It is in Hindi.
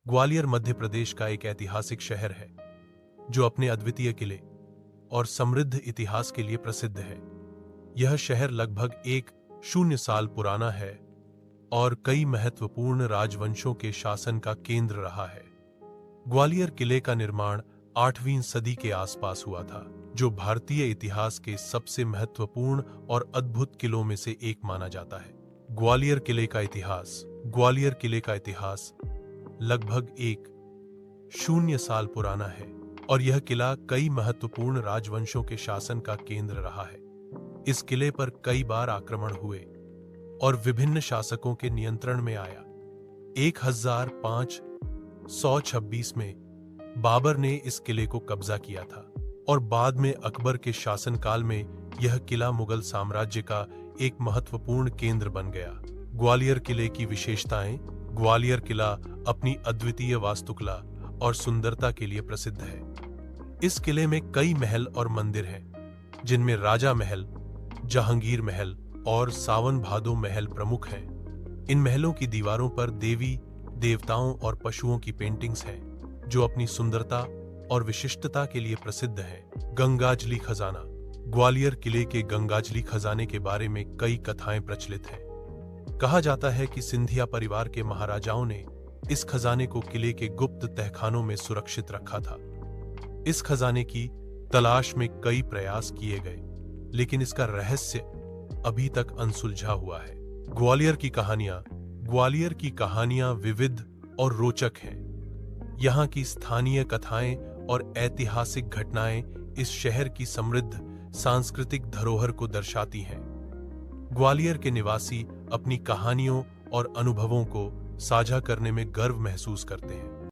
ग्वालियर मध्य प्रदेश का एक ऐतिहासिक शहर है जो अपने अद्वितीय किले और समृद्ध इतिहास के लिए प्रसिद्ध है। यह शहर लगभग 1,000 साल पुराना है और कई महत्वपूर्ण राजवंशों के शासन का केंद्र रहा है। ग्वालियर किले का निर्माण 8वीं सदी के आसपास हुआ था, जो भारतीय इतिहास के सबसे महत्वपूर्ण और अद्भुत किलों में से एक माना जाता है। ग्वालियर किले का इतिहास लगभग 1,000 साल पुराना है और यह किला कई महत्वपूर्ण राजवंशों के शासन का केंद्र रहा है। इस किले पर कई बार आक्रमण हुए और विभिन्न शासकों के नियंत्रण में आया। 1526 में बाबर ने इस किले को कब्जा किया था और बाद में अकबर के शासनकाल में यह किला मुगल साम्राज्य का एक महत्वपूर्ण केंद्र बन गया। ग्वालियर किले की विशेषताएं। ग्वालियर किला अपनी अद्वितीय वास्तुकला और सुंदरता के लिए प्रसिद्ध है। इस किले में कई महल और मंदिर हैं, जिनमें राजा महल, जहांगीर महल और सावन भादो महल प्रमुख हैं। इन महलों की दीवारों पर देवी देवताओं और पशुओं की पेंटिंग्स हैं, जो अपनी सुंदरता और विशिष्टता के लिए प्रसिद्ध हैं। गंगाजली खजाना। ग्वालियर किले के गंगाजली खजाने के बारे में कई कथाएं प्रचलित हैं। कहा जाता है कि सिंधिया परिवार के महाराजाओं ने इस खजाने को किले के गुप्त तहखानों में सुरक्षित रखा था। इस खजाने की तलाश में कई प्रयास किए गए, लेकिन इसका रहस्य अभी तक अनसुलझा हुआ है। ग्वालियर की कहानियां विविध और रोचक हैं। यहाँ की स्थानीय कथाएं और ऐतिहासिक घटनाएं इस शहर की समृद्ध सांस्कृतिक धरोहर को दर्शाती हैं। ग्वालियर के निवासी अपनी कहानियों और अनुभवों को साझा करने में गर्व महसूस करते हैं।